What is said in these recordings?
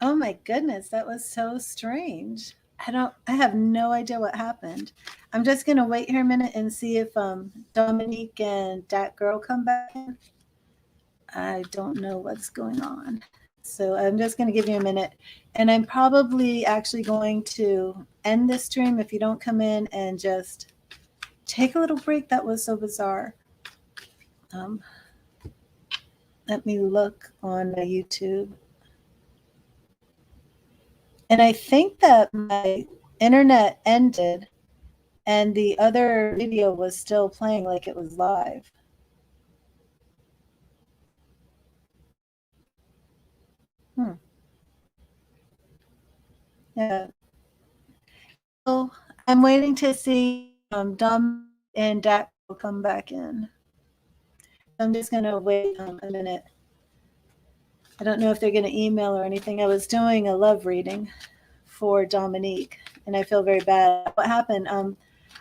Oh my goodness, that was so strange. I have no idea what happened. I'm just gonna wait here a minute and see if Dominique and that girl come back in. I don't know what's going on. So I'm just gonna give you a minute. And I'm probably actually going to end this stream if you don't come in and just take a little break. That was so bizarre. Um, Let me look on my YouTube. And I think that my internet ended and the other video was still playing like it was live. Hmm. Yeah. So I'm waiting to see Dom and Dak will come back in. I'm just going to wait a minute. I don't know if they're going to email or anything. I was doing a love reading for Dominique, and I feel very bad. What happened?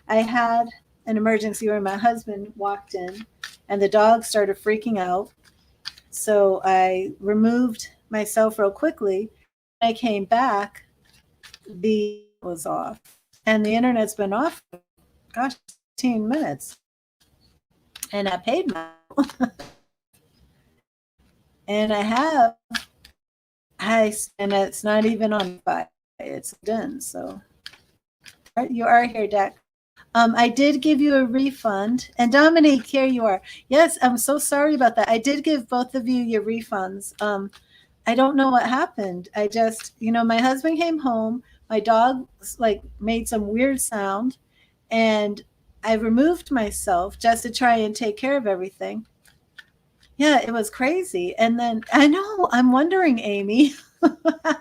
I had an emergency where my husband walked in, and the dog started freaking out. So I removed myself real quickly. When I came back, the was off, and the internet's been off. Gosh, 15 minutes, and I paid my. And I have and it's not even on Wi-Fi. It's done. So you are here, Deck. I did give you a refund, and Dominique, here you are. Yes, I'm so sorry about that. I did give both of you your refunds. I don't know what happened. I just, my husband came home. My dog like made some weird sound, and I removed myself just to try and take care of everything. Yeah, it was crazy. And then I know I'm wondering, Amy.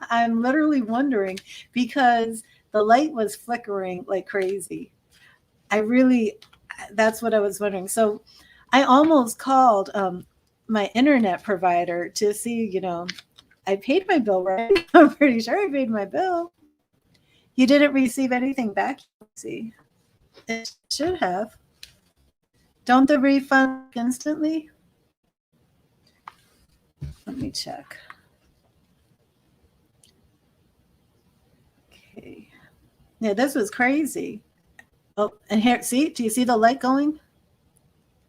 I'm literally wondering because the light was flickering like crazy. I really, that's what I was wondering. So I almost called my internet provider to see, I paid my bill, right? I'm pretty sure I paid my bill. You didn't receive anything back, see? It should have. Don't the refund instantly? Let me check. Okay. Yeah, this was crazy. Oh, and here, see? Do you see the light going?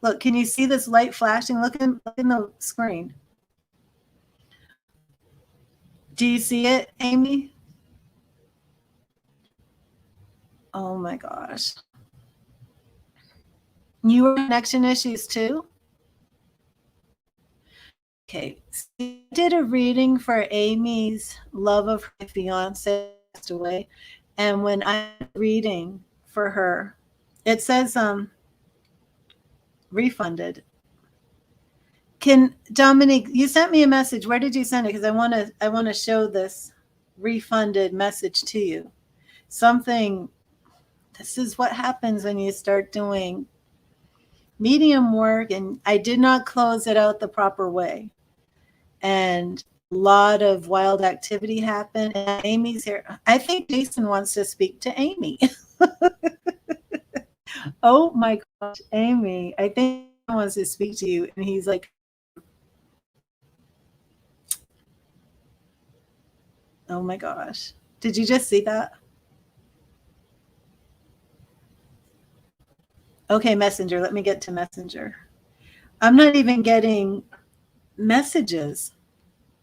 Look, can you see this light flashing? Look in the screen. Do you see it, Amy? Oh my gosh. You were connection issues too? Okay. I did a reading for Amy's love of her fiance passed away. And when I'm reading for her, it says refunded. Can Dominique, you sent me a message. Where did you send it? Because I want to show this refunded message to you. Something this is what happens when you start doing medium work, and I did not close it out the proper way. And a lot of wild activity happened. And Amy's here. I think Jason wants to speak to Amy. Oh my gosh, Amy. I think he wants to speak to you. And he's like, oh my gosh. Did you just see that? Okay, Messenger. Let me get to Messenger. I'm not even getting messages.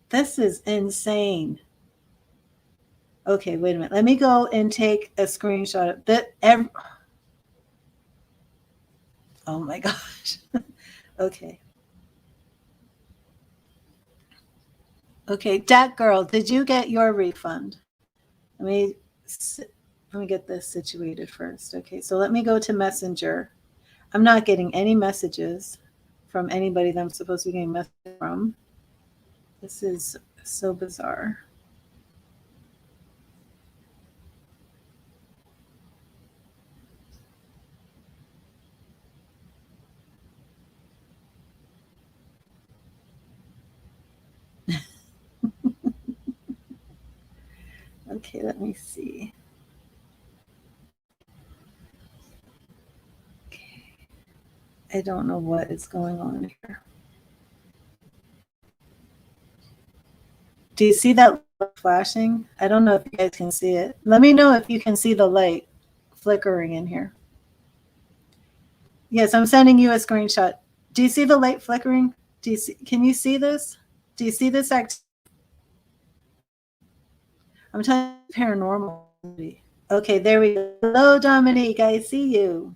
This is insane. Okay, wait a minute. Let me go and take a screenshot of that. Oh my gosh. Okay. Okay, that girl, did you get your refund? Let me let me get this situated first. Okay, so let me go to Messenger. I'm not getting any messages from anybody that I'm supposed to be getting messages from. This is so bizarre. Okay, let me see. Okay. I don't know what is going on here. Do you see that flashing. I don't know if you guys can see it. Let me know if you can see the light flickering in here. Yes, I'm sending you a screenshot. Do you see the light flickering? Do you see? Can you see this? Do you see this activity? I'm telling you, paranormal. Okay, there we go. Hello, Dominique. I see you.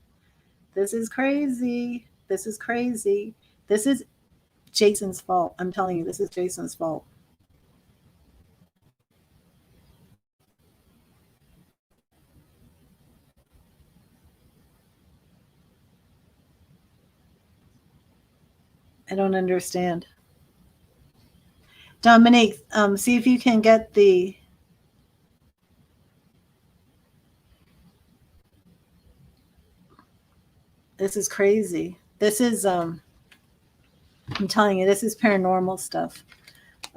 This is crazy. This is crazy. This is Jason's fault. I'm telling you, this is Jason's fault. I don't understand. Dominique, see if you can get the. This is crazy. This is I'm telling you, this is paranormal stuff.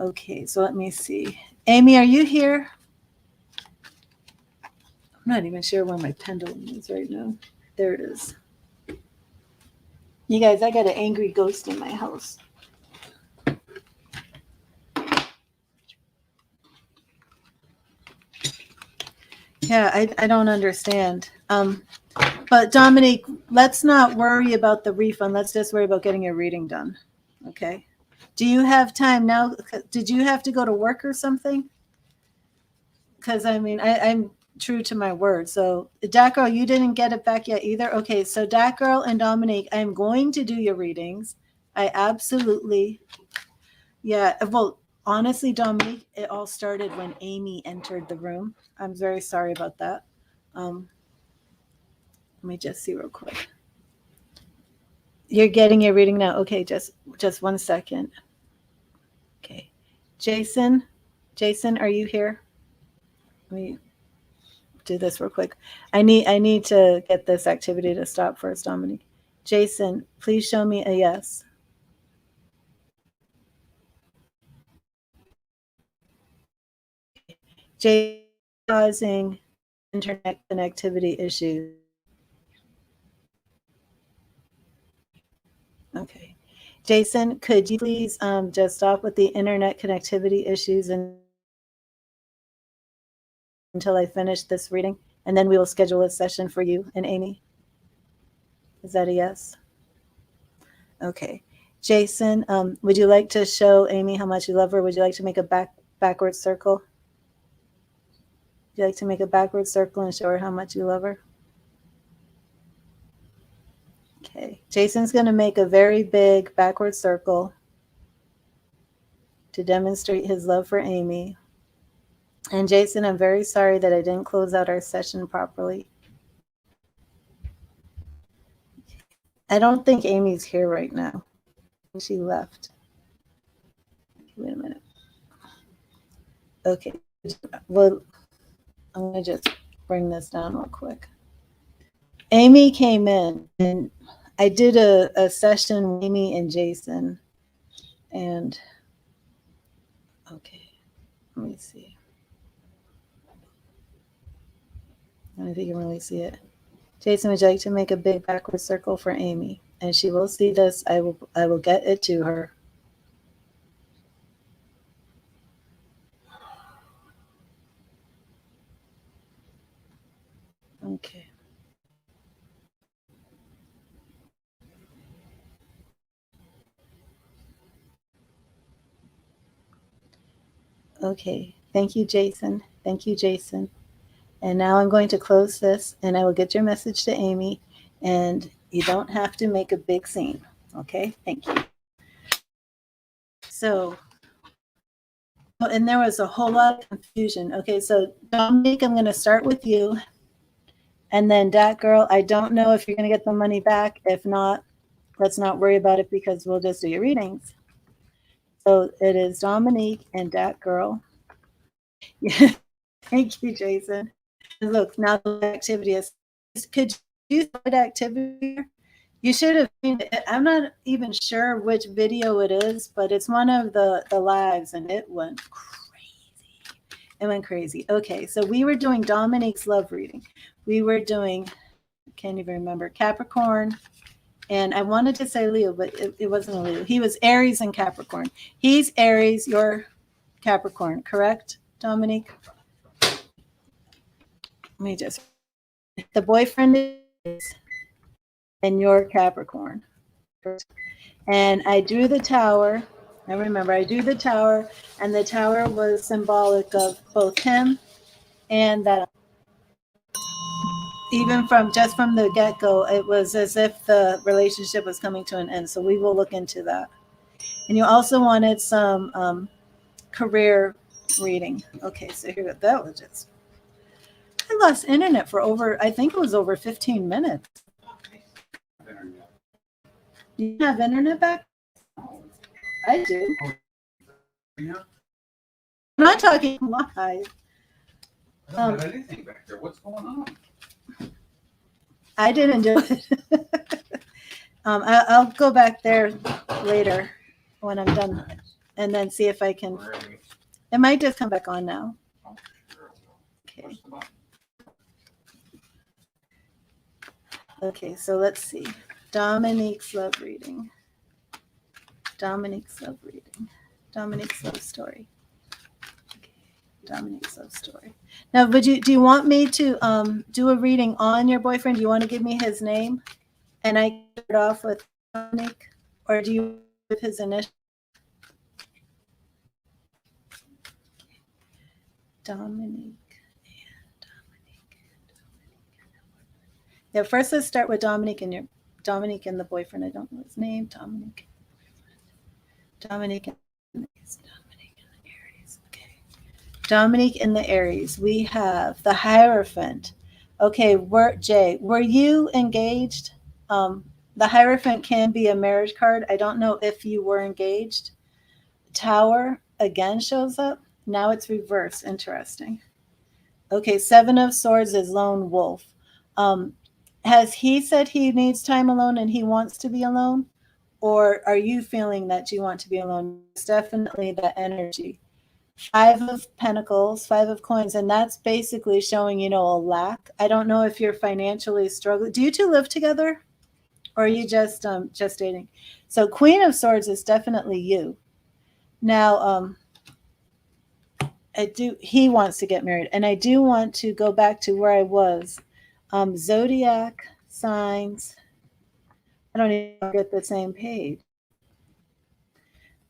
Okay, so let me see. Amy, are you here? I'm not even sure where my pendulum is right now. There it is. You guys, I got an angry ghost in my house. Yeah, I don't understand. But Dominique, let's not worry about the refund. Let's just worry about getting your reading done. Okay. Do you have time now? Did you have to go to work or something? Because I mean, I'm true to my word. So, Dat Girl, you didn't get it back yet either. Okay. So, Dat Girl and Dominique, I'm going to do your readings. I absolutely, yeah. Well, honestly, Dominique, it all started when Amy entered the room. I'm very sorry about that. Let me just see real quick. You're getting your reading now. Okay, just 1 second. Okay. Jason, are you here? Let me do this real quick. I need to get this activity to stop first, Dominique. Jason, please show me a yes. Jason causing internet connectivity issues. Okay. Jason, could you please just stop with the internet connectivity issues until I finish this reading, and then we will schedule a session for you and Amy? Is that a yes? Okay. Jason, would you like to show Amy how much you love her? Would you like to make a backward circle? Would you like to make a backward circle and show her how much you love her? Okay. Jason's going to make a very big backward circle to demonstrate his love for Amy. And Jason, I'm very sorry that I didn't close out our session properly. I don't think Amy's here right now. She left. Wait a minute. Okay. Well, I'm going to just bring this down real quick. Amy came in, and I did a session with Amy and Jason. And, okay, let me see. I don't know if you can really see it. Jason, would you like to make a big backward circle for Amy? And she will see this. I will get it to her. Okay. Okay. Thank you, Jason. Thank you, Jason. And now I'm going to close this, and I will get your message to Amy. And you don't have to make a big scene. Okay? Thank you. So, and there was a whole lot of confusion. Okay, so Dominique, I'm going to start with you. And then Dat Girl, I don't know if you're going to get the money back. If not, let's not worry about it because we'll just do your readings. So it is Dominique and Dat Girl. Yeah. Thank you, Jason. Look, now the activity is, could you start activity? You should have seen it. I'm not even sure which video it is, but it's one of the lives, and it went crazy. It went crazy. Okay, so we were doing Dominique's love reading. We were doing, I can't even remember, Capricorn, and I wanted to say Leo, but it wasn't a Leo. He was Aries and Capricorn. He's Aries, you're Capricorn, correct? Dominique? Let me just. The boyfriend is, and you're Capricorn. And I drew the tower. I remember I drew the tower, and the tower was symbolic of both him and that. Even from the get go, it was as if the relationship was coming to an end. So we will look into that. And you also wanted some career reading. Okay, so here that was just. I lost internet for over. I think it was over 15 minutes. You have internet back? I do. I'm not talking live. I don't have anything back there. What's going on? I didn't do it. I'll go back there later when I'm done and then see if I can. It might just come back on now. Okay. Okay, so let's see. Dominique's love reading. Dominique's love reading. Dominique's love story. Okay. Dominique's love story. Now, do you want me to do a reading on your boyfriend? Do you want to give me his name? And I start off with Dominique? Or do you with his initial? Dominique. Yeah, first let's start with Dominique and the boyfriend. I don't know his name. Dominique in the Aries. Okay. Dominique in the Aries. We have the Hierophant. Okay, Jay, were you engaged? The Hierophant can be a marriage card. I don't know if you were engaged. Tower again shows up. Now it's reversed. Interesting. Okay, Seven of Swords is lone wolf. Has he said he needs time alone and he wants to be alone? Or are you feeling that you want to be alone? It's definitely the energy. Five of Pentacles, Five of Coins, and that's basically showing, a lack. I don't know if you're financially struggling. Do you two live together? Or are you just dating? So Queen of Swords is definitely you. Now, he wants to get married. And I do want to go back to where I was. Zodiac signs. I don't even get the same page.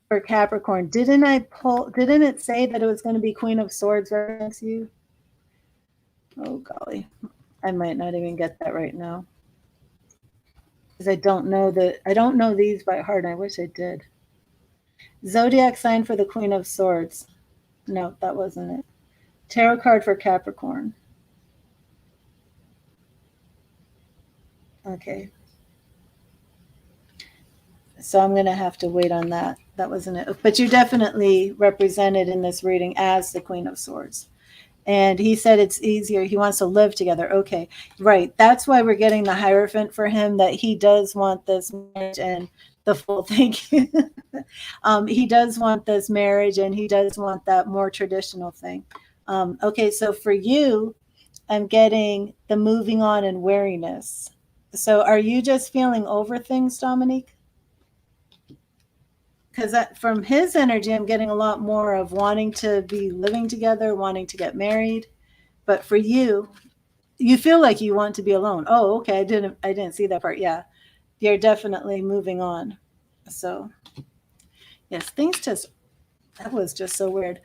For Capricorn, didn't it say that it was going to be Queen of Swords right next to you? Oh golly. I might not even get that right now. Because I don't know these by heart. I wish I did. Zodiac sign for the Queen of Swords. No, that wasn't it. Tarot card for Capricorn. Okay. So I'm going to have to wait on that. That wasn't it. But you're definitely represented in this reading as the Queen of Swords. And he said it's easier. He wants to live together. Okay, right. That's why we're getting the Hierophant for him, that he does want this marriage and the full thing. He does want this marriage and he does want that more traditional thing. Okay, so for you, I'm getting the moving on and wariness. So are you just feeling over things, Dominique? Because from his energy, I'm getting a lot more of wanting to be living together, wanting to get married. But for you, you feel like you want to be alone. Oh, okay. I didn't see that part. Yeah, you're definitely moving on. So, yes, that was just so weird.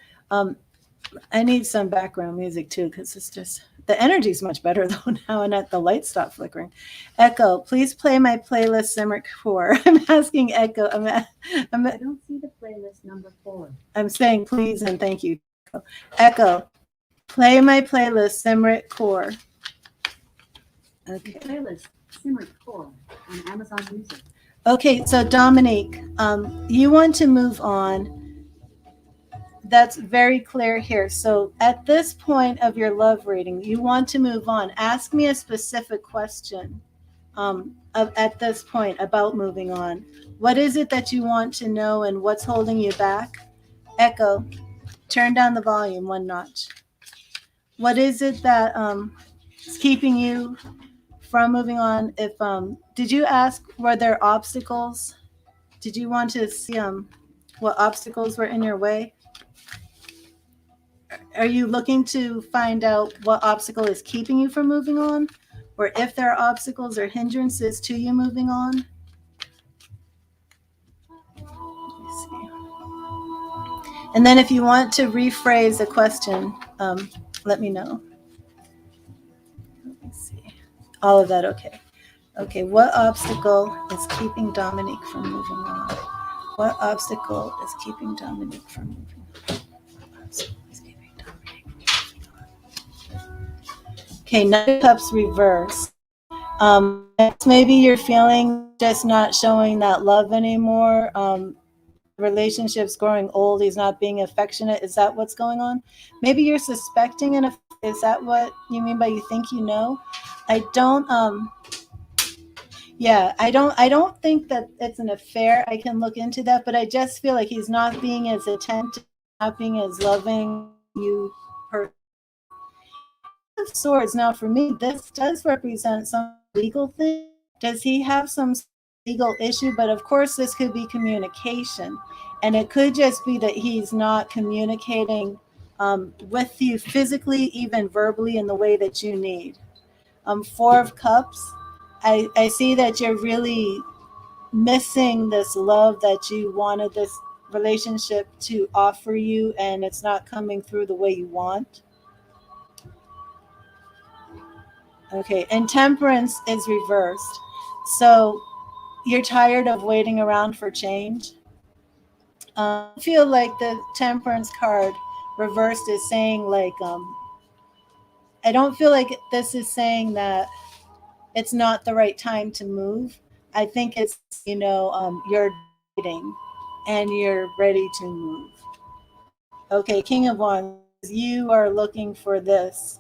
I need some background music too, because it's just the energy's much better though now, and the lights stop flickering. Echo, please play my playlist Simmer Core. I'm asking Echo. I don't see the playlist number 4. I'm saying please and thank you. Echo, play my playlist Simmer Core. Okay. Playlist Simmer Core on Amazon Music. Okay, so Dominique, you want to move on. That's very clear here. So at this point of your love reading, you want to move on. Ask me a specific question at this point about moving on. What is it that you want to know and what's holding you back? Echo, turn down the volume 1 notch. What is it that is keeping you from moving on? If did you ask, were there obstacles? Did you want to see what obstacles were in your way? are you looking to find out what obstacle is keeping you from moving on? Or if there are obstacles or hindrances to you moving on? Let me see. And then if you want to rephrase a question, let me know. Let me see. All of that, okay. Okay, what obstacle is keeping Dominique from moving on? What obstacle is keeping Dominique from moving on? What obstacle is keeping Dominique from moving on? Okay, Knight of Cups reverse. Maybe you're feeling just not showing that love anymore. Relationships growing old. He's not being affectionate. Is that what's going on? Maybe you're suspecting an. Is that what you mean by you think you know? I don't. Yeah, I don't think that it's an affair. I can look into that, but I just feel like he's not being as attentive, not being as loving you. Swords. Now, for me, this does represent some legal thing. Does he have some legal issue? But of course, this could be communication, and it could just be that he's not communicating with you physically, even verbally, in the way that you need. Four of Cups. I see that you're really missing this love that you wanted this relationship to offer you, and it's not coming through the way you want. Okay, and Temperance is reversed. So you're tired of waiting around for change. I feel like the Temperance card reversed is saying like, I don't feel like this is saying that it's not the right time to move. I think it's, you're dating and you're ready to move. Okay, King of Wands, you are looking for this.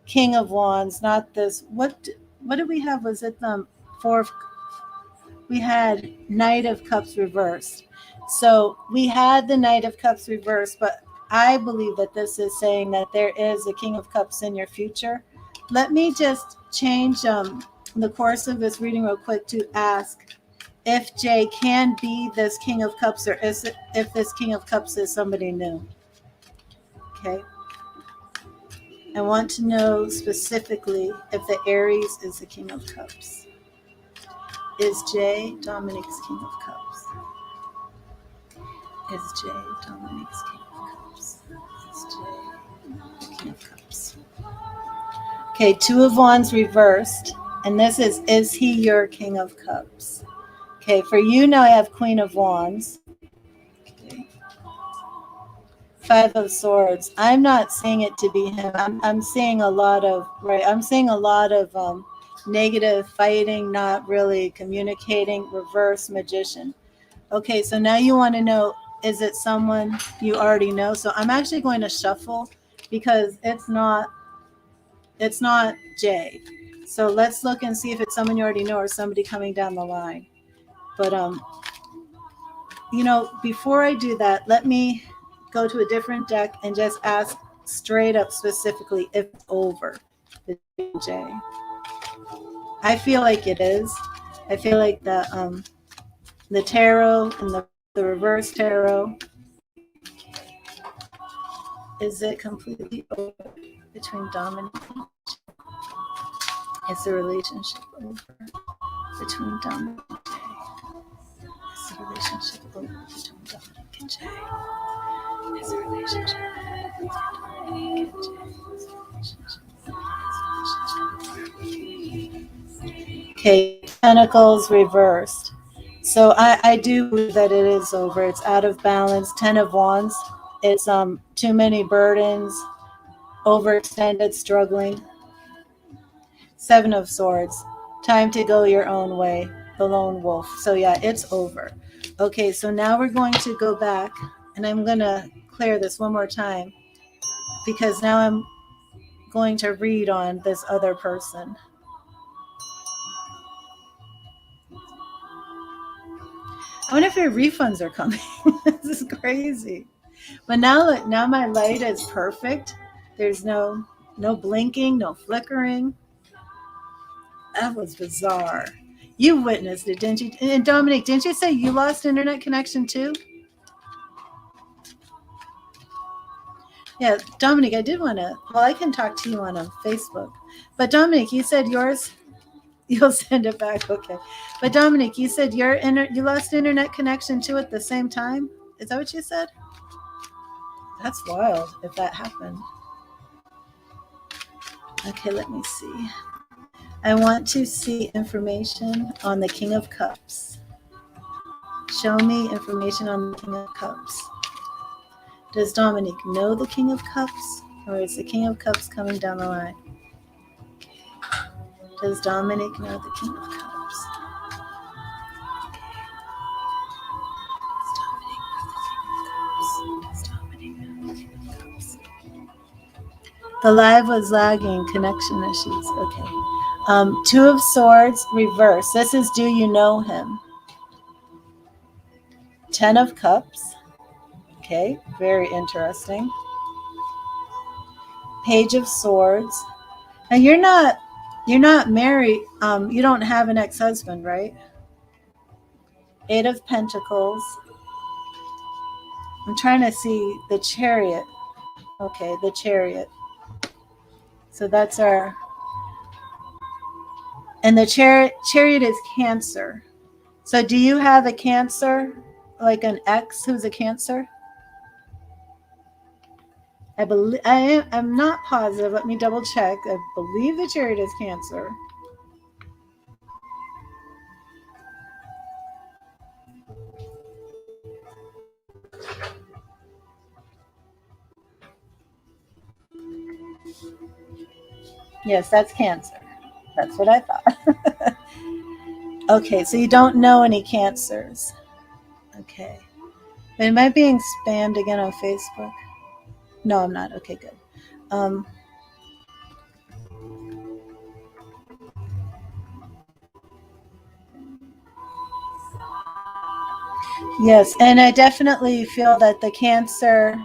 King of Wands, not this. What did we have? Was it the fourth? We had Knight of Cups reversed. So we had the Knight of Cups reversed, but I believe that this is saying that there is a King of Cups in your future. Let me just change the course of this reading real quick to ask if Jay can be this King of Cups, or if this King of Cups is somebody new. Okay. I want to know specifically if the Aries is the King of Cups. Is Jay Dominique's King of Cups? Is Jay Dominique's King of Cups? Is Jay the King of Cups? Okay, Two of Wands reversed. And this is he your King of Cups? Okay, for you now I have Queen of Wands. Okay. Five of Swords. I'm not saying it to be him. I'm seeing a lot of, right, I'm seeing a lot of negative fighting, not really communicating, reverse Magician. Okay, so now you want to know, is it someone you already know? So I'm actually going to shuffle because it's not Jay. So let's look and see if it's someone you already know or somebody coming down the line. But before I do that, let me go to a different deck and just ask straight up specifically if it's over between Jay. I feel like it is. I feel like the tarot and the reverse tarot. Is it completely over between Dominic and Jay? Is the relationship over between Dominic and Jay? Is the relationship over between Dominic and Jay? Is the relationship over between Dominic and Jay? Okay, Pentacles reversed. So I do believe that it is over. It's out of balance. 10 of Wands. It's too many burdens, overextended, struggling. 7 of Swords. Time to go your own way. The lone wolf. So yeah, it's over. Okay, so now we're going to go back, and I'm going to clear this one more time because now I'm going to read on this other person. I wonder if your refunds are coming. This is crazy. But now my light is perfect. There's no blinking, no flickering. That was bizarre. You witnessed it, didn't you? And Dominic, didn't you say you lost internet connection too? Yeah, Dominic, I did want to. Well, I can talk to you on Facebook, but Dominic, you said yours. You'll send it back, okay? But Dominic, you said you lost internet connection too at the same time. Is that what you said? That's wild. If that happened. Okay, let me see. I want to see information on the King of Cups. Show me information on the King of Cups. Does Dominic know the King of Cups? Or is the King of Cups coming down the line? Does Dominic know the King of Cups? Does Dominic know the King of Cups? The live was lagging, connection issues. Okay. Two of Swords, reverse. This is do you know him? 10 of Cups. Okay, very interesting. Page of Swords. And you're not married. You don't have an ex-husband, right? 8 of Pentacles. I'm trying to see the Chariot. Okay, the Chariot. So that's our, and the chariot is Cancer. So do you have a Cancer, like an ex who's a Cancer? I believe I'm not positive. Let me double check. I believe the Chariot is Cancer. Yes, that's Cancer. That's what I thought. Okay, so you don't know any Cancers. Okay. Am I being spammed again on Facebook? No, I'm not. Okay, good. Um, yes, and I definitely feel that the Cancer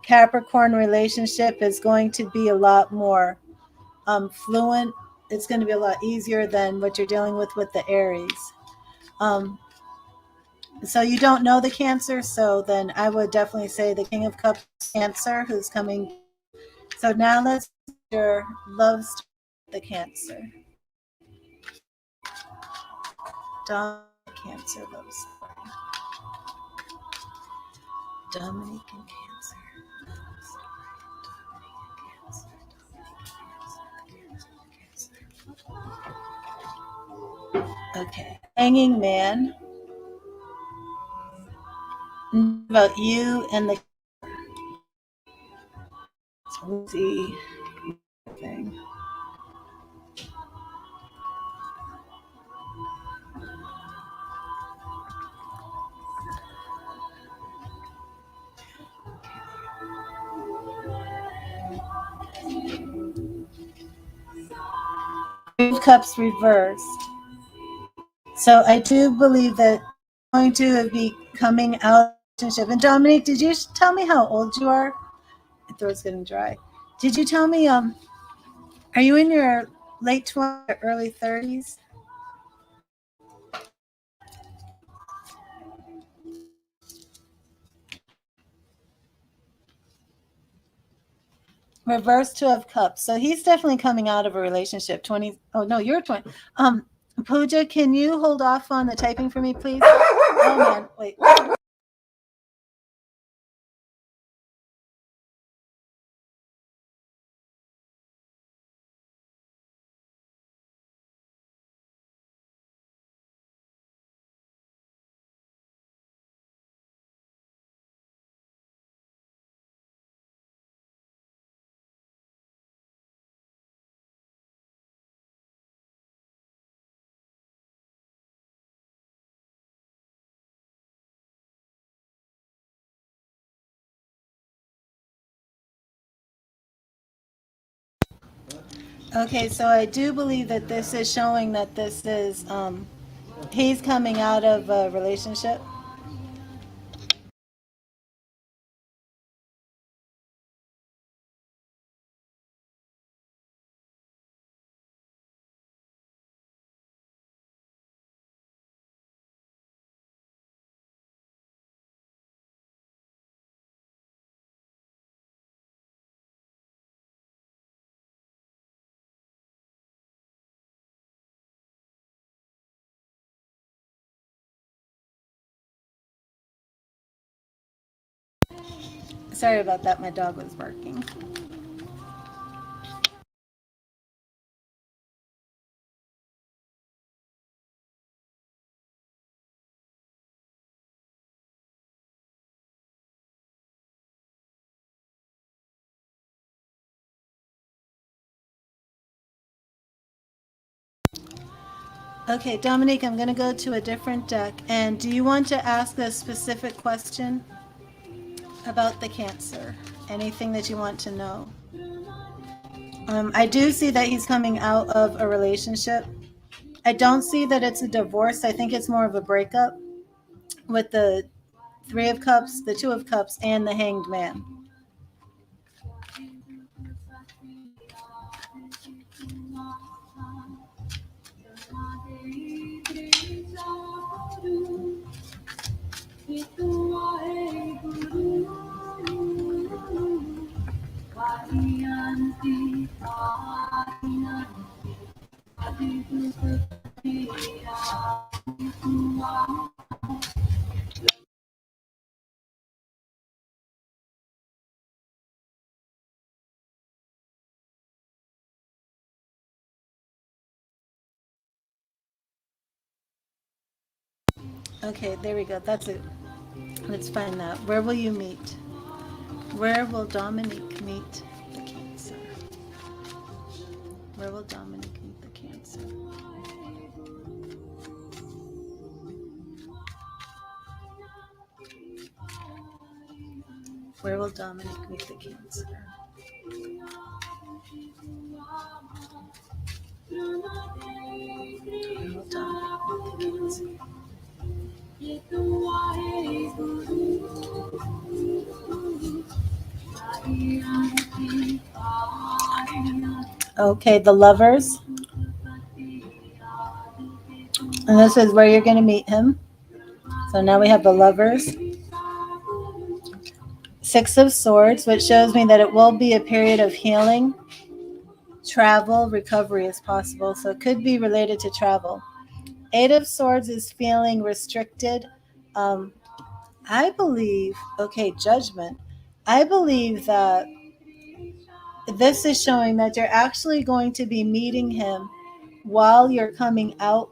Capricorn relationship is going to be a lot more fluent. It's going to be a lot easier than what you're dealing with the Aries. So you don't know the Cancer, so then I would definitely say the King of Cups Cancer who's coming. So now let's do your love story, the Cancer. Dominic Cancer love story. Dominic and Cancer. Okay. Hanging Man. About you and the see thing. Three of Cups reversed. So I do believe that I'm going to be coming out of the relationship. And Dominique, did you tell me how old you are? My throat's getting dry. Did you tell me are you in your late 20s or early 30s? Reverse 2 of Cups. So he's definitely coming out of a relationship. 20. Oh no, you're 20. Pooja, can you hold off on the typing for me, please? Oh man, wait. Okay, so I do believe that this is showing that this is he's coming out of a relationship. Sorry about that. My dog was barking. Okay, Dominique, I'm going to go to a different deck. And do you want to ask a specific question about the Cancer? Anything that you want to know? I do see that he's coming out of a relationship. I don't see that it's a divorce. I think it's more of a breakup with the Three of Cups, the Two of Cups, and the Hanged Man. Okay, there we go. That's it. Let's find that. Where will you meet? Where will Dominique meet the Cancer? Where will Dominique meet the Cancer? Where will Dominique meet the Cancer? Where will Dominique meet the Cancer? Okay, the Lovers. And this is where you're going to meet him. So now we have the Lovers. Six of Swords, which shows me that it will be a period of healing, travel, recovery is possible. So it could be related to travel. Eight of Swords is feeling restricted. Um, I believe, okay, Judgment. I believe that this is showing that you're actually going to be meeting him while you're coming out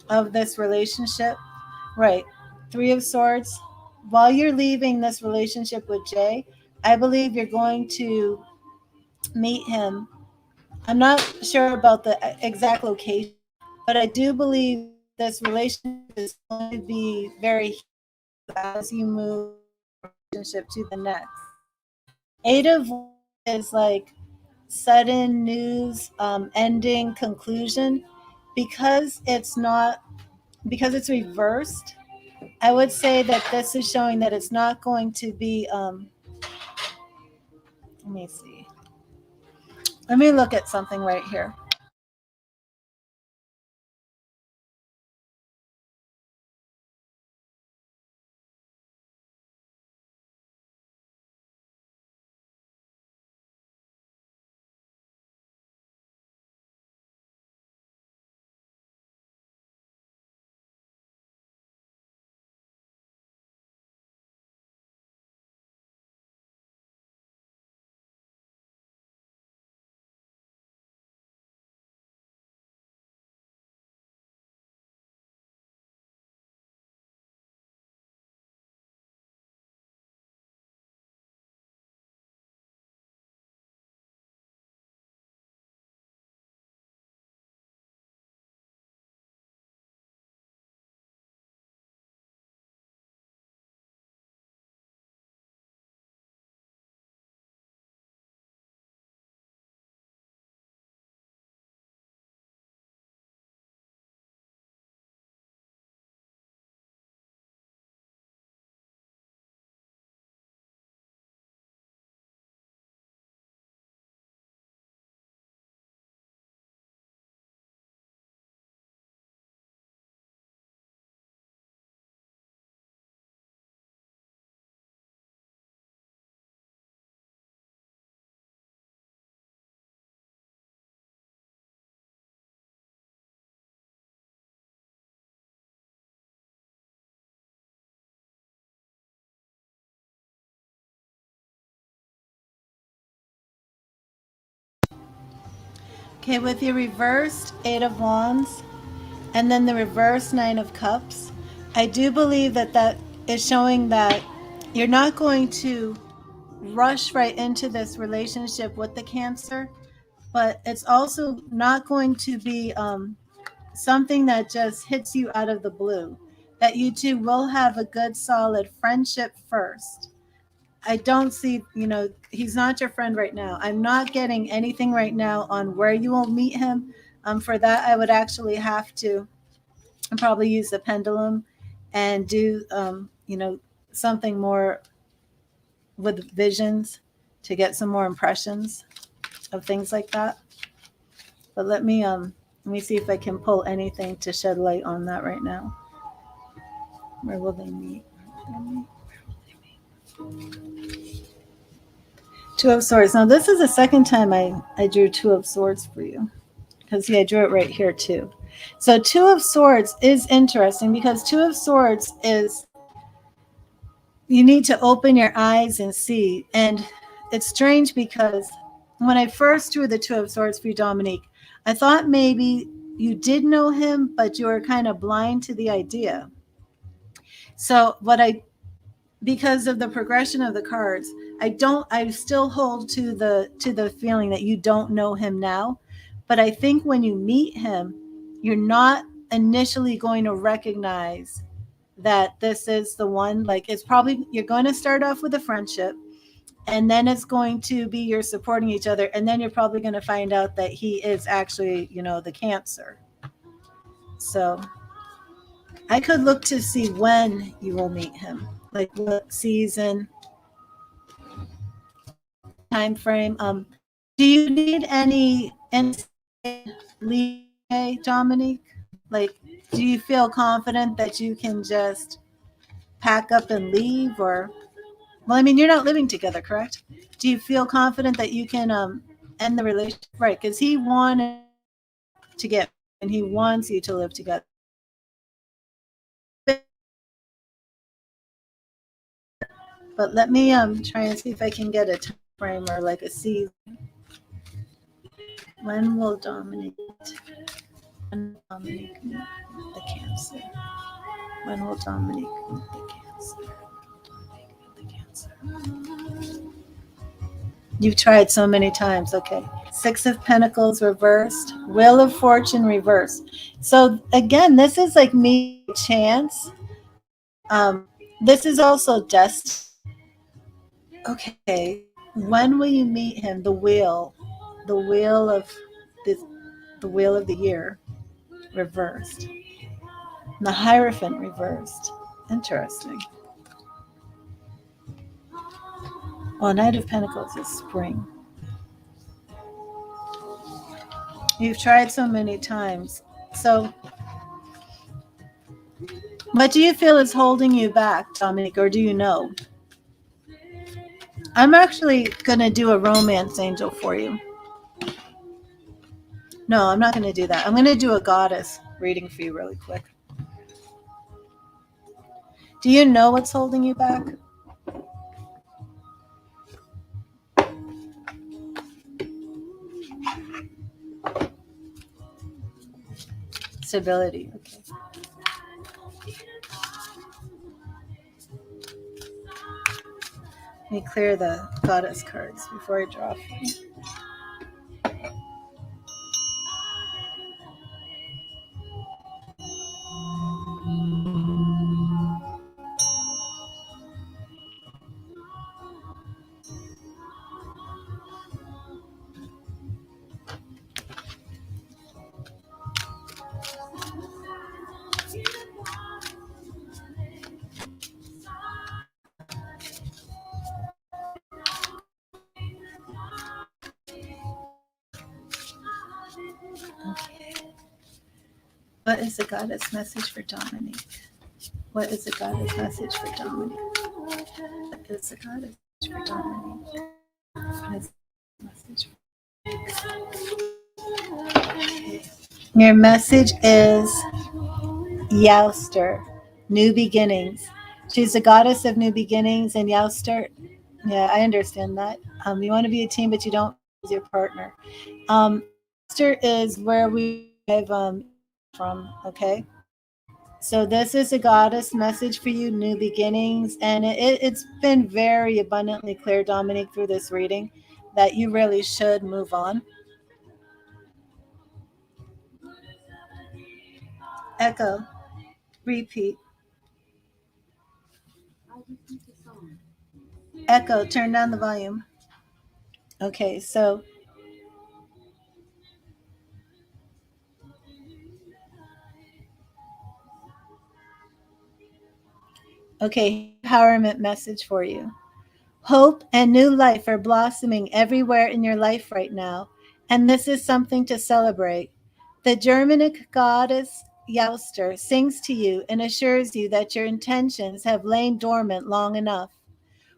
of this relationship. Right. Three of Swords. While you're leaving this relationship with Jay, I believe you're going to meet him. I'm not sure about the exact location, but I do believe this relationship is going to be very as you move from relationship to the next. Eight of is like sudden news, ending, conclusion. Because it's reversed, I would say that this is showing that it's not going to be let me see. Let me look at something right here. Okay, with your reversed Eight of Wands and then the reverse Nine of Cups, I do believe that that is showing that you're not going to rush right into this relationship with the Cancer, but it's also not going to be something that just hits you out of the blue. That you two will have a good, solid friendship first. I don't see, he's not your friend right now. I'm not getting anything right now on where you will meet him. For that, I would actually have to probably use the pendulum and do, something more with visions to get some more impressions of things like that. But let me see if I can pull anything to shed light on that right now. Where will they meet? Two of Swords. Now this is the second time I drew Two of Swords for you. Because I drew it right here too. So Two of Swords is interesting because Two of Swords is, you need to open your eyes and see. And it's strange because when I first drew the Two of Swords for you, Dominique, I thought maybe you did know him, but you were kind of blind to the idea. So because of the progression of the cards, I still hold to the feeling that you don't know him now. But I think when you meet him, you're not initially going to recognize that this is the one. Like, it's probably, you're going to start off with a friendship, and then it's going to be you're supporting each other, and then you're probably going to find out that he is actually, the Cancer. So I could look to see when you will meet him, like what season, time frame. Do you need any leeway, Dominique? Like, do you feel confident that you can just pack up and leave? Or, well, I mean, you're not living together, correct? Do you feel confident that you can end the relationship? Right, because he wanted to get, and he wants you to live together. But let me try and see if I can get a time frame or like a season. When will Dominique meet the Cancer? When will Dominique meet the Cancer? The Cancer. You've tried so many times. Okay. Six of Pentacles reversed. Wheel of Fortune reversed. So again, this is like me chance. This is also destiny. Okay. When will you meet him? The wheel of the wheel of the year reversed. The Hierophant reversed. Interesting. Well, Knight of Pentacles is spring. You've tried so many times. So what do you feel is holding you back, Dominique, or do you know? I'm actually going to do a romance angel for you. No, I'm not going to do that. I'm going to do a goddess reading for you really quick. Do you know what's holding you back? Stability. Okay. Let me clear the goddess cards before I draw for you. Okay. What is the goddess message for Dominique? What is the goddess message for Dominique? What is the goddess message for Dominique? What is the message for Your message is Youster, new beginnings. She's the goddess of new beginnings, and Youster. Yeah, I understand that. You want to be a team, but you don't as your partner. Master is where we derive from. Okay. So this is a goddess message for you, new beginnings, and it's been very abundantly clear, Dominique, through this reading, that you really should move on. Echo, repeat. I'll repeat the song. Echo, turn down the volume. Okay, so okay, empowerment message for you. Hope and new life are blossoming everywhere in your life right now, and this is something to celebrate. The Germanic goddess Jouster sings to you and assures you that your intentions have lain dormant long enough.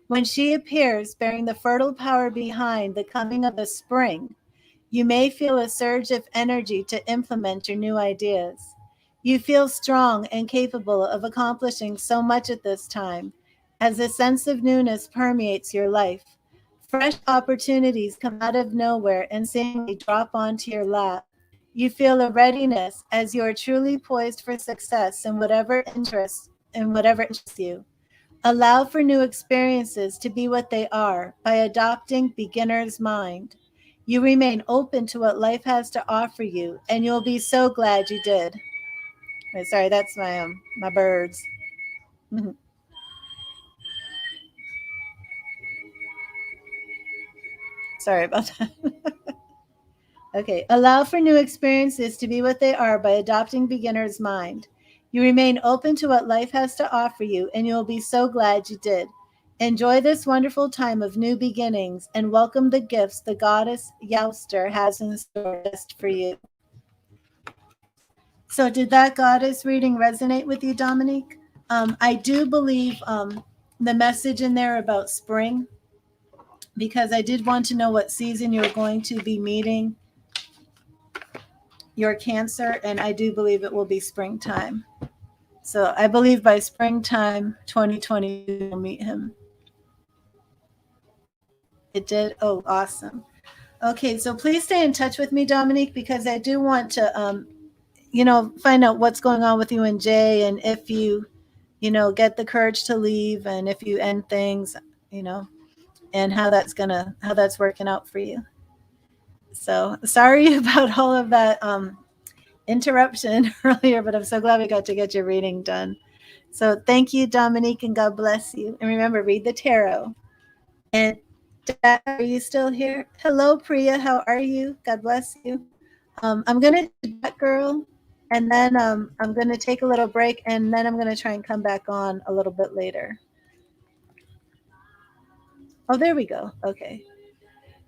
When she appears bearing the fertile power behind the coming of the spring, you may feel a surge of energy to implement your new ideas. You feel strong and capable of accomplishing so much at this time, as a sense of newness permeates your life. Fresh opportunities come out of nowhere and seemingly drop onto your lap. You feel a readiness as you are truly poised for success in whatever interests you. Allow for new experiences to be what they are by adopting beginner's mind. You remain open to what life has to offer you, and you'll be so glad you did. Wait, sorry, that's my birds. Sorry about that. Okay, allow for new experiences to be what they are by adopting beginner's mind. You remain open to what life has to offer you, and you'll be so glad you did. Enjoy this wonderful time of new beginnings and welcome the gifts the goddess Jouster has in store just for you. So, did that goddess reading resonate with you, Dominique? I do believe the message in there about spring, because I did want to know what season you're going to be meeting your Cancer, and I do believe it will be springtime. So I believe by springtime 2020 you'll meet him. It did. Oh, awesome. Okay, so please stay in touch with me, Dominique, because I do want to, find out what's going on with you and Jay, and if you, get the courage to leave, and if you end things, you know, and how that's working out for you. So sorry about all of that interruption earlier, but I'm so glad we got to get your reading done. So thank you, Dominique, and God bless you. And remember, read the tarot. And Dad, are you still here? Hello, Priya. How are you? God bless you. I'm gonna do that, girl, and then I'm gonna take a little break, and then I'm gonna try and come back on a little bit later. Oh, there we go. Okay.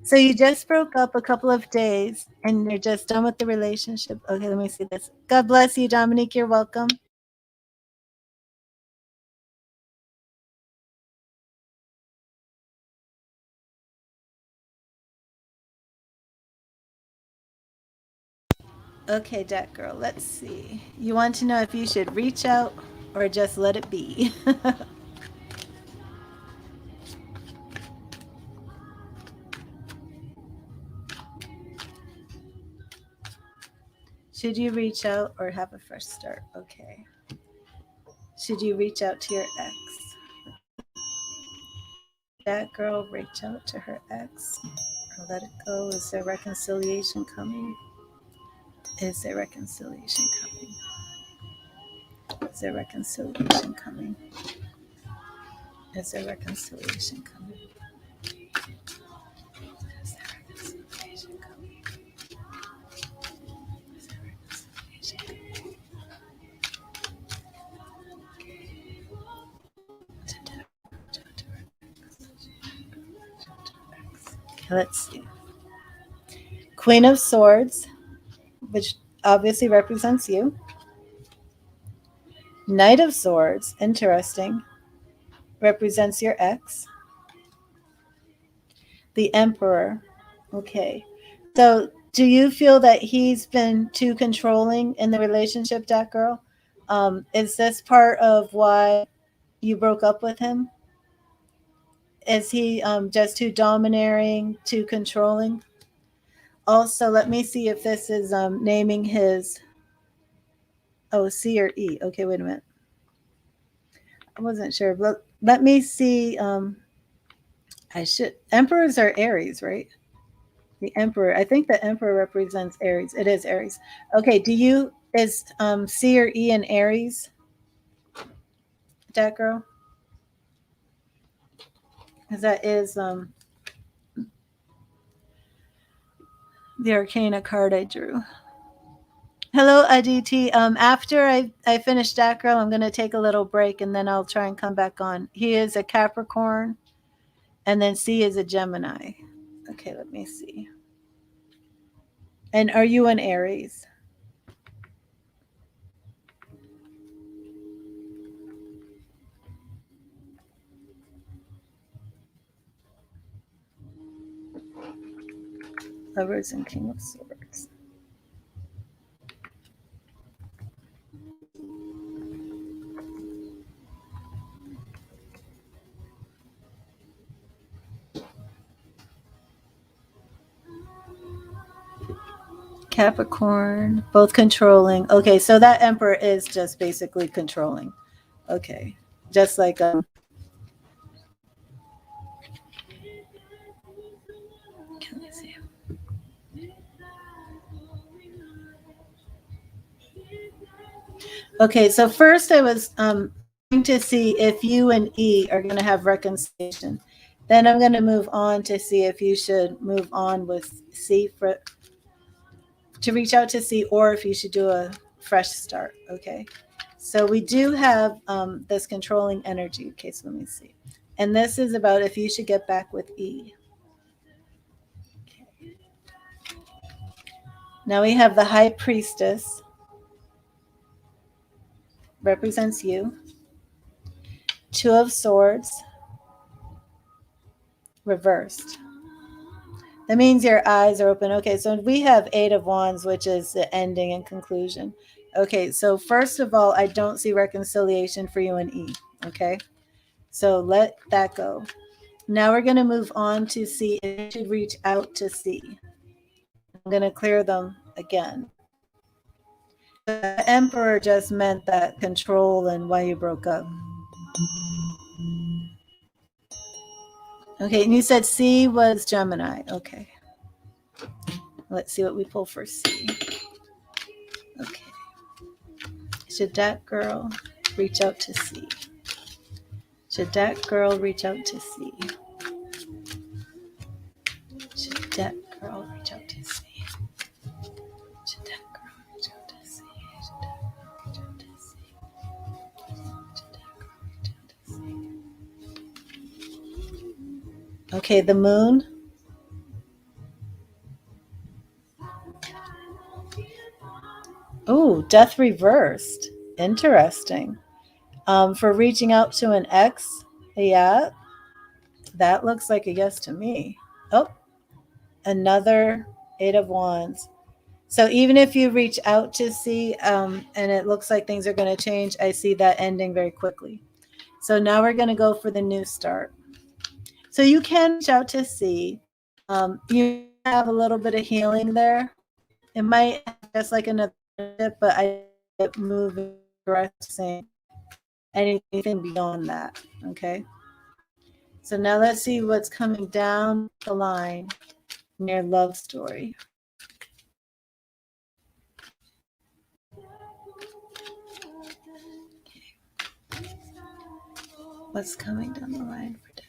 So you just broke up a couple of days, and you're just done with the relationship. Okay, let me see this. God bless you, Dominique. You're welcome. Okay, Deck Girl, let's see. You want to know if you should reach out or just let it be? Should you reach out or have a fresh start? Okay. Should you reach out to your ex? That girl reach out to her ex or let it go? Is there reconciliation coming? Is there reconciliation coming? Is there reconciliation coming? Is there reconciliation coming? Is there reconciliation coming? Is there reconciliation coming? Okay, let's see. Queen of Swords, which obviously represents you. Knight of Swords, interesting, represents your ex. The Emperor, okay. So, do you feel that he's been too controlling in the relationship, that girl? Is this part of why you broke up with him? Is he just too domineering, too controlling? also, let me see if this is naming his. Oh, C or E. Okay, wait a minute. I wasn't sure. Let me see. I should. Emperors are Aries, right? The Emperor. I think the Emperor represents Aries. It is Aries. Okay. Is C or E in Aries? That girl. Because that is the Arcana card I drew. Hello, Aditi. After I finish that girl, I'm going to take a little break and then I'll try and come back on. He is a Capricorn and then C is a Gemini. Okay, let me see. And are you an Aries? Lovers and King of Swords. Capricorn, both controlling. Okay, so that Emperor is just basically controlling. Okay, just like can I see? Okay, so first I was going to see if you and E are going to have reconciliation. Then I'm going to move on to see if you should move on with C to reach out to C, or if you should do a fresh start. Okay, so we do have this controlling energy. Okay, so let me see. And this is about if you should get back with E. Okay. Now we have the High Priestess, represents you. Two of Swords, reversed. That means your eyes are open. Okay, so we have Eight of Wands, which is the ending and conclusion. Okay, so first of all, I don't see reconciliation for you and E. Okay, so let that go. Now we're going to move on to see if you should reach out to C. I'm going to clear them again. The Emperor just meant that control and why you broke up. Okay, and you said C was Gemini. Okay. Let's see what we pull for C. Okay. Should that girl reach out to C? Should that girl reach out to C? Should that girl reach out to C? Should that girl reach out to C? Should that girl reach out to C? Should that girl reach out to C? Okay, the moon. Oh, death reversed. Interesting. For reaching out to an ex, yeah, that looks like a yes to me. Oh, another Eight of Wands. So even if you reach out to C and it looks like things are going to change, I see that ending very quickly. So now we're going to go for the new start. So you can reach out to C. You have a little bit of healing there. It might just like another tip, but I moving, progressing, anything beyond that. Okay. So now let's see what's coming down the line in your love story. What's coming down the line for Dick?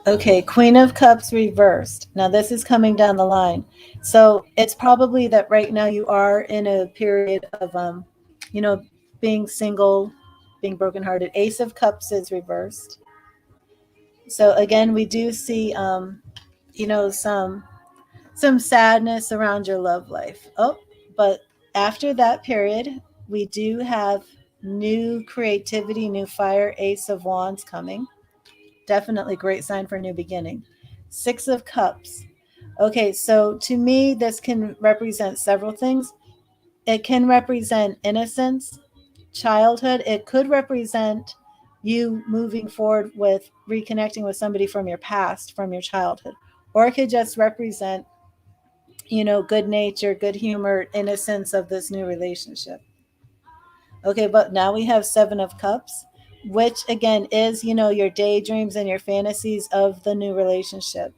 Okay, Queen of Cups reversed. Now this is coming down the line. So it's probably that right now you are in a period of being single, being brokenhearted. Ace of Cups is reversed. So again, we do see some sadness around your love life. Oh, but after that period, we do have new creativity, new fire, Ace of Wands coming. Definitely great sign for a new beginning. Six of Cups. Okay, so to me, this can represent several things. It can represent innocence. childhood. It could represent you moving forward with reconnecting with somebody from your past, from your childhood, or it could just represent, good nature, good humor, innocence of this new relationship. Okay, but now we have Seven of Cups, which again is, your daydreams and your fantasies of the new relationship.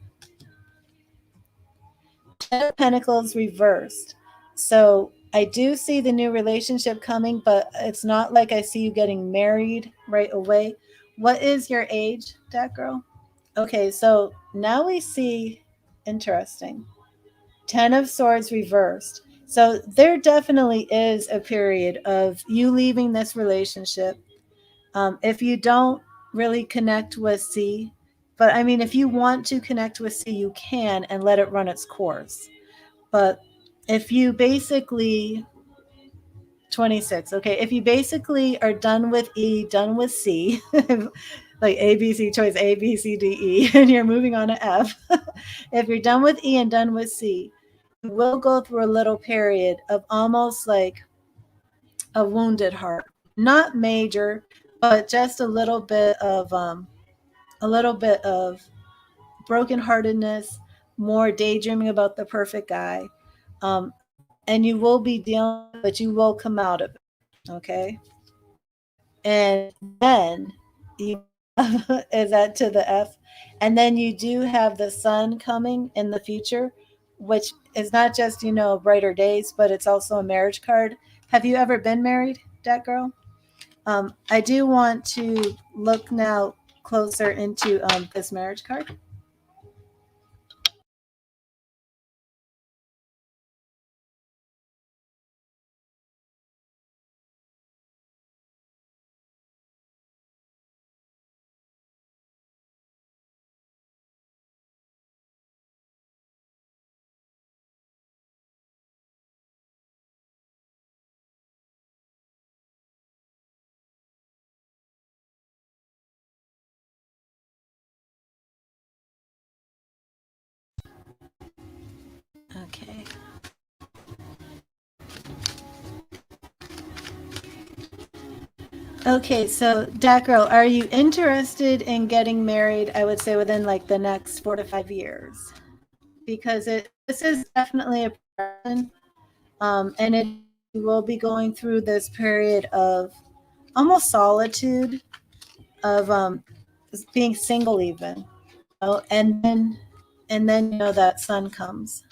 Ten of Pentacles reversed. So I do see the new relationship coming, but it's not like I see you getting married right away. What is your age, that girl? Okay, so now we see, interesting, Ten of Swords reversed. So there definitely is a period of you leaving this relationship. If you don't really connect with C, but I mean, if you want to connect with C, you can and let it run its course. But if you basically, 26, okay, if you basically are done with E, done with C, like A, B, C, choice A, B, C, D, E, and you're moving on to F, if you're done with E and done with C, you will go through a little period of almost like a wounded heart. Not major, but just a little bit of brokenheartedness, more daydreaming about the perfect guy. And you will be dealing, but you will come out of it. Okay. And then you is that to the F. And then you do have the sun coming in the future, which is not just, brighter days, but it's also a marriage card. Have you ever been married, that girl? I do want to look now closer into this marriage card. Okay. Okay, so that girl, are you interested in getting married? I would say within like the next 4 to 5 years, because this is definitely a person, and it will be going through this period of almost solitude, of being single even, and then that sun comes.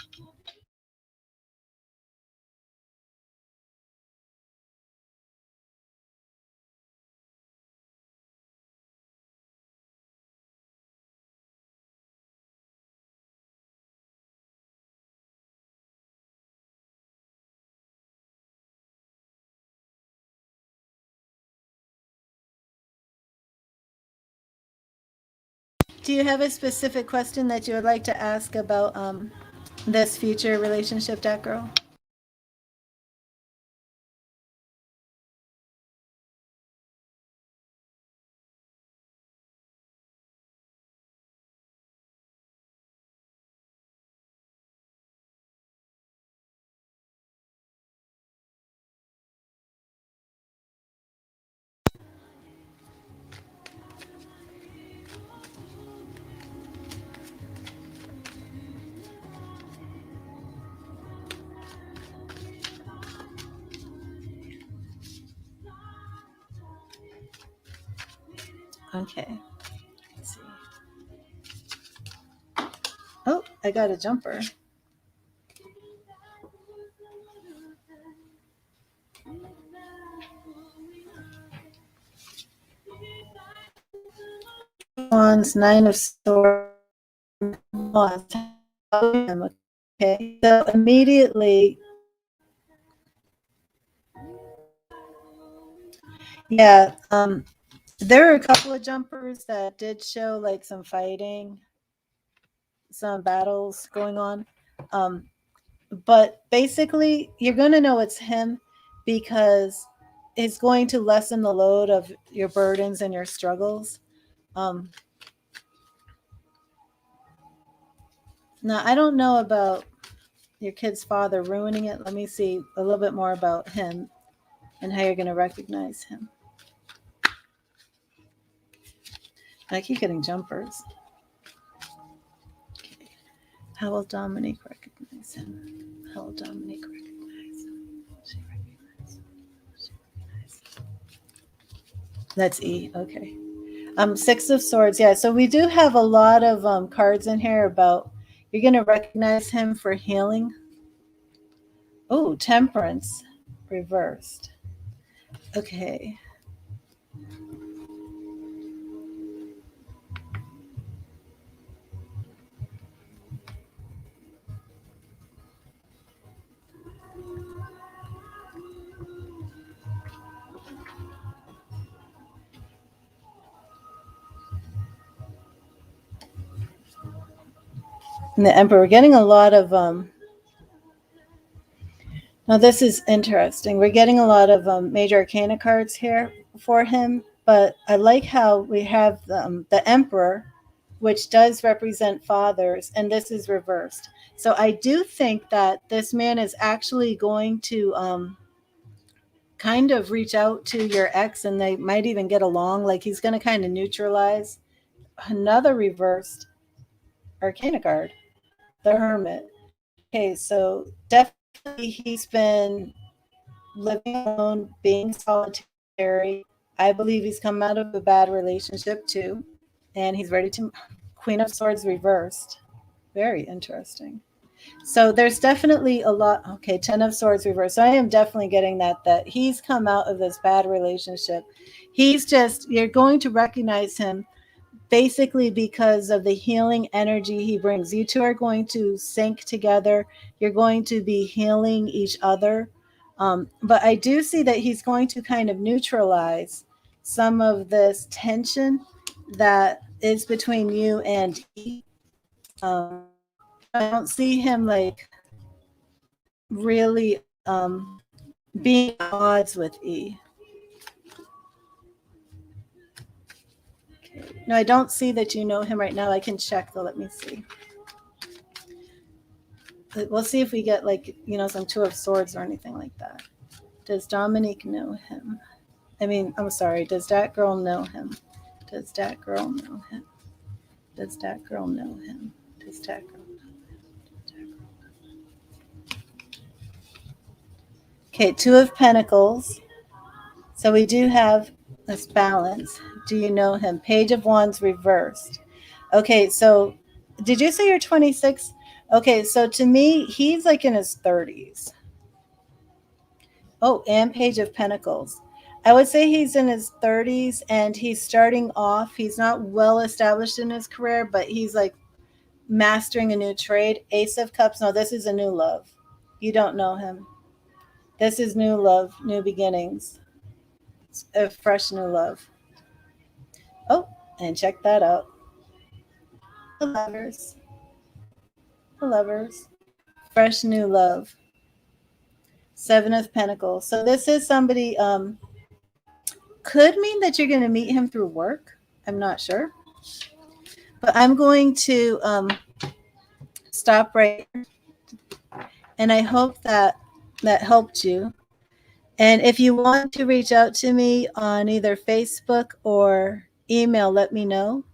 Do you have a specific question that you would like to ask about this future relationship, that girl? Okay. Let's see. Oh, I got a jumper. Wands, Nine of Swords, Wands. Okay, so immediately, yeah, there are a couple of jumpers that did show like some fighting, some battles going on. Um, but basically, you're going to know it's him because it's going to lessen the load of your burdens and your struggles. Um, Now, I don't know about your kid's father ruining it. Let me see a little bit more about him. and how you're going to recognize him. I keep getting jumpers. Okay. How will Dominique recognize him? How will Dominique recognize him? She recognize him. She recognize him. That's E. Okay. 6 of Swords. Yeah. So we do have a lot of cards in here about you're going to recognize him for healing. Oh, Temperance reversed. Okay. And the Emperor, we're getting a lot of now this is interesting. We're getting a lot of major arcana cards here for him, but I like how we have the Emperor, which does represent fathers, and this is reversed. So I do think that this man is actually going to kind of reach out to your ex, and they might even get along. Like he's going to kind of neutralize. Another reversed arcana card, the Hermit. Okay, so definitely he's been living alone, being solitary. I believe he's come out of a bad relationship too, and he's ready to. Queen of Swords reversed. Very interesting. So there's definitely a lot. Okay, 10 of Swords reversed. So I am definitely getting that he's come out of this bad relationship. He's just, you're going to recognize him basically because of the healing energy he brings. You two are going to sync together. You're going to be healing each other. But I do see that he's going to kind of neutralize some of this tension that is between you and E. I don't see him like really being at odds with E. Okay. No, I don't see that you know him right now. I can check though. Let me see. We'll see if we get like, some 2 of Swords or anything like that. Does Dominique know him? I'm sorry. Does that girl know him? Does that girl know him? Does that girl know him? Does that girl know him? Okay, 2 of Pentacles. So we do have this balance. Do you know him? Page of Wands reversed. Okay, so did you say you're 26? Okay, so to me, he's like in his 30s. Oh, and Page of Pentacles. I would say he's in his 30s and he's starting off. He's not well established in his career, but he's like mastering a new trade. Ace of Cups. No, this is a new love. You don't know him. This is new love, new beginnings. It's a fresh new love. Oh, and check that out. The Lovers. The Lovers. Fresh new love. 7 of Pentacles. So this is somebody, could mean that you're going to meet him through work. I'm not sure. But I'm going to stop right here. And I hope that helped you. And if you want to reach out to me on either Facebook or email, let me know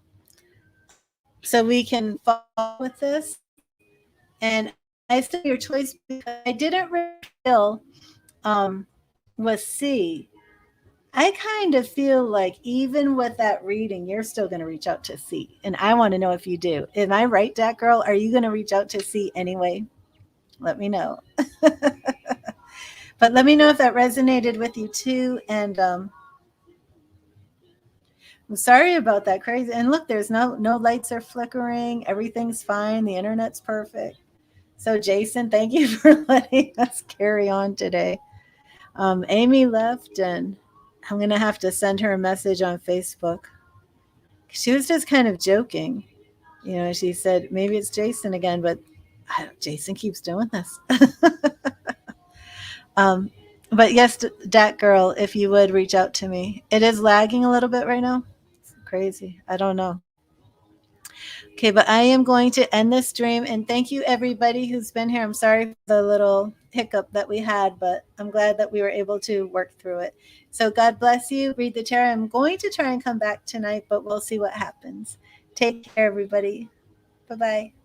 so we can follow with this. And I still your choice because I didn't really feel with C. I kind of feel like even with that reading, you're still going to reach out to C. And I want to know if you do. Am I right, that girl? Are you going to reach out to C anyway? Let me know. But let me know if that resonated with you too. And I'm sorry about that crazy. And look, there's no lights are flickering. Everything's fine. The internet's perfect. So Jason, thank you for letting us carry on today. Amy left, and I'm going to have to send her a message on Facebook. She was just kind of joking. She said, maybe it's Jason again, but Jason keeps doing this. But yes, that girl, if you would reach out to me. It is lagging a little bit right now. It's crazy. I don't know. Okay, but I am going to end this stream, and thank you everybody who's been here. I'm sorry for the little hiccup that we had, but I'm glad that we were able to work through it. So God bless you. Read the tarot. I'm going to try and come back tonight, but we'll see what happens. Take care, everybody. Bye-bye.